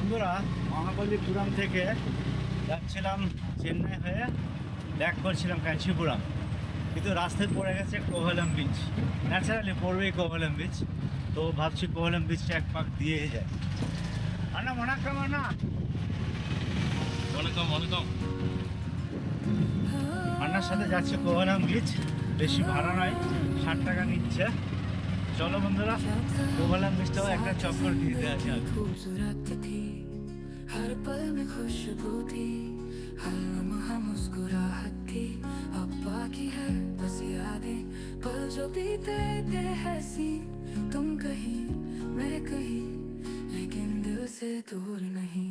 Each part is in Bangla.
বন্ধুরা, মহাবলীপুরম থেকে যাচ্ছিলাম চেন্নাই হয়ে, ব্যাক করছিলাম কাঞ্চিপুরম, কিন্তু রাস্তায় পড়ে গেছে কোভালাম বিচ। ন্যাচারালি পড়বেই কোভালাম বিচ, তো ভাবছি কোভালাম বিচটা এক পাক দিয়ে যায়। আনা মনাকাম আনা আন্নার সাথে যাচ্ছে কোভালাম বিচ। বেশি ভাড়া নয়, 60 টাকা নিচ্ছে। চলো বন্ধুরা, কোভালাম বিচটাও একটা চক্কর দিয়ে দেওয়া যাক। हर पल में खुशबू थी, हर लम्हा मुस्कुराहट थी, अब बाकी है बस यादें, पल जो बीते थे हंसी। तुम कहीं मैं कहीं, लेकिन दिल से दूर नहीं।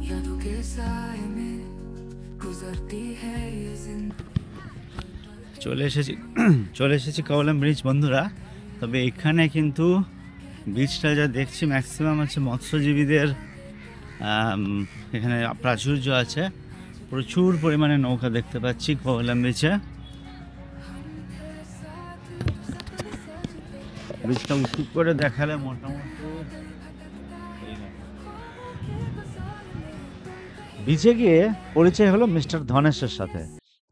यादों के साए में गुजरती है ये जिंदगी। চলে এসেছি কোভালাম ব্রিজ বন্ধুরা। তবে এখানে কিন্তু বিচটা যা দেখছি ম্যাক্সিমাম হচ্ছে মৎস্যজীবীদের এখানে প্রাচুর্য আছে। প্রচুর পরিমাণে নৌকা দেখতে পাচ্ছি কোভালাম বিচে। বিচটা উঁচু করে দেখালে মোটামুটি বিচে গিয়ে পরিচয় হলো মিস্টার ধনেশের সাথে।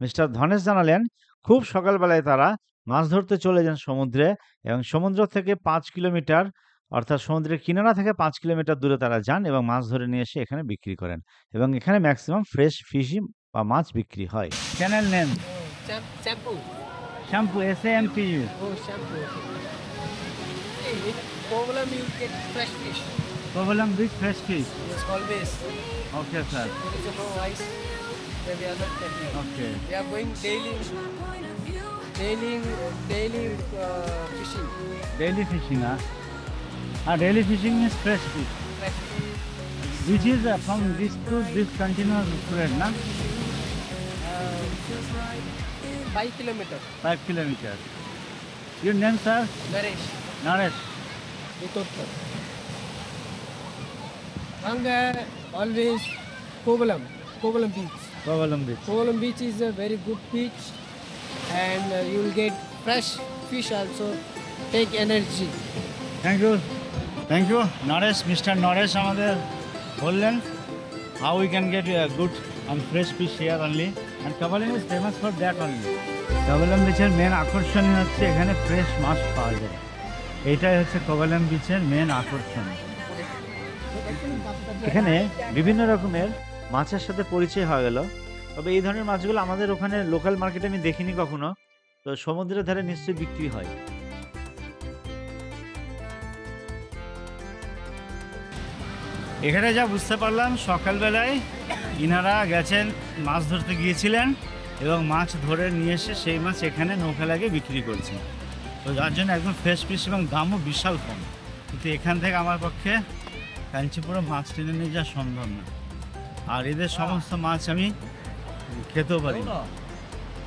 মিস্টার ধনেশ জানালেন খুব সকালবেলায় তারা মাছ ধরতে চলে যান সমুদ্রে, এবং সমুদ্র থেকে 5 কিলোমিটার, অর্থাৎ সমুদ্রের কিনারা থেকে 5 কিলোমিটার দূরে তারা যান এবং মাছ ধরে নিয়ে এসে এখানে বিক্রি করেন, এবং এখানে ম্যাক্সিমাম ফ্রেশ ফিশই বা মাছ বিক্রি হয়। Channel name Shampoo. Shampoo SAMPU। Oh, shampoo. In Kovalam you get fresh fish. Kovalam beach fresh fish. Yes, always. Okay sir, There is no ice. Then we are not taking. Okay. We are going daily fishing. Daily fishing, daily fishing is fresh fish, Fresh fish. which is from this to this continuous spread, na? 5 kilometers. 5 kilometers. Your name, sir? Naresh. Naresh. Vitottar. And always Kovalam beach. Kovalam beach. Kovalam beach is a very good beach, and you will get fresh fish also. Take energy. Thank you. Thank you. Naresh, Mr. Naresh আমাদের বললেন how we can get a good and fresh fish here only, and Kovalam is famous for that only. Kovalam বিচের মেন আকর্ষণ হচ্ছে এখানে ফ্রেশ মাছ পাওয়া যায়। এটাই হচ্ছে কোভালাম বিচের মেন আকর্ষণ। এখানে বিভিন্ন রকমের মাছের সাথে পরিচয় হয়ে গেল। তবে এই ধরনের মাছগুলো আমাদের ওখানে লোকাল মার্কেটে আমি দেখিনি কখনো, তো সমুদ্রের ধারে নিশ্চয়ই বিক্রি হয়। এখানে যা বুঝতে পারলাম, সকালবেলায় ইনারা গেছেন মাছ ধরতে গিয়েছিলেন এবং মাছ ধরে নিয়ে এসে সেই মাছ এখানে নৌকা লাগিয়ে বিক্রি করছেন। তো যার জন্য একদম ফ্রেশ ফিশ এবং দামও বিশাল কম। কিন্তু এখান থেকে আমার পক্ষে কাঞ্চিপুরম মাছ টেনে নিয়ে যাওয়া সম্ভব না। আর এদের সমস্ত মাছ আমি খেতেও পারি না।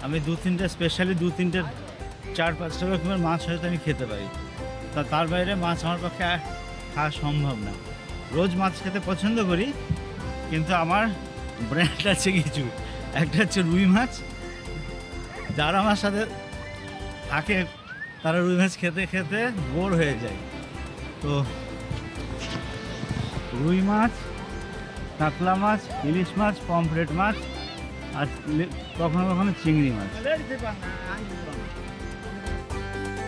আমি স্পেশালি 2-3টে 4-5টা রকমের মাছ হয়তো আমি খেতে পারি, তার বাইরে মাছ আমার পক্ষে খাওয়া সম্ভব না। রোজ মাছ খেতে পছন্দ করি, কিন্তু আমার ব্র্যান্ড আছে কিছু। একটা হচ্ছে রুই মাছ। যারা আমার সাথে থাকে তারা রুই মাছ খেতে খেতে বোর হয়ে যায়। তো রুই মাছ, কাতলা মাছ, ইলিশ মাছ, পমফ্রেট মাছ, আর কখনো কখনো চিংড়ি মাছ।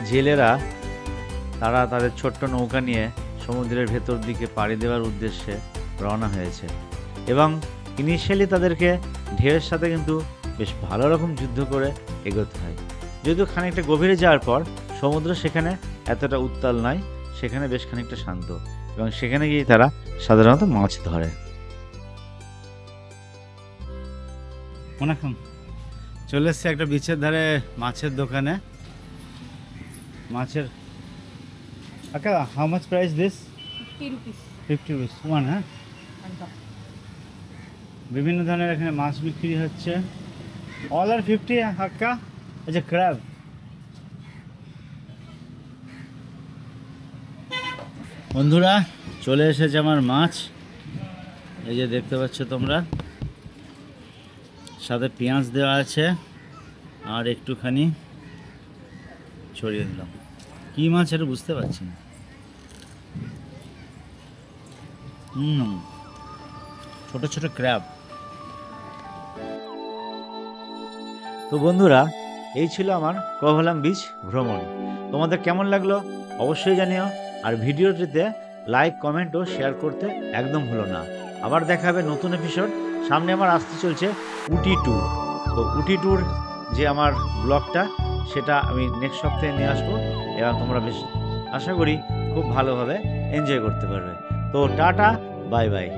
জেলেরা তারা তাদের ছোট্ট নৌকা নিয়ে সমুদ্রের ভেতর দিকে পাড়ি দেওয়ার উদ্দেশ্যে রওনা হয়েছে, এবং ইনিশিয়ালি তাদেরকে ঢেউয়ের সাথে কিন্তু বেশ ভালো রকম যুদ্ধ করে এগোতে হয়। যদিও খানিকটা গভীরে যাওয়ার পর সমুদ্র সেখানে এতটা উত্তাল নয়, সেখানে বেশ খানিকটা শান্ত, এবং সেখানে গিয়ে তারা সাধারণত মাছ ধরে। অনেকক্ষণ চলে এসছে একটা বিচের ধারে মাছের দোকানে। মাছের আকা, how much price this? 50 rupees. 50 rupees one. হ্যাঁ, বিভিন্ন ধরনের এখানে মাছ বিক্রি হচ্ছে। অল আর 50 হাক্কা। আচ্ছা, ক্র্যাব। বন্ধুরা, চলে এসেছে আমার মাছ। এই যে দেখতে পাচ্ছ তোমরা, সাথে পেঁয়াজ দেওয়া আছে, আর একটুখানি ছড়িয়ে দিলাম। কী মাছ এটা বুঝতে পারছি না। ছোট ছোট ক্র্যাব। তো বন্ধুরা, এই ছিল আমার কোভালাম বিচ ভ্রমণ। তোমাদের কেমন লাগলো অবশ্যই জানিও। আর ভিডিওটিতে লাইক, কমেন্ট ও শেয়ার করতে একদম ভুলো না। আবার দেখা হবে নতুন এপিসোড। সামনে আমার আসতে চলছে উটি ট্যুর। তো উটি ট্যুর যে আমার ব্লগটা, সেটা আমি নেক্সট সপ্তাহে নিয়ে আসবো এবং তোমরা বেশ আশা করি খুব ভালোভাবে এনজয় করতে পারবে। তো টাটা, বাই বাই।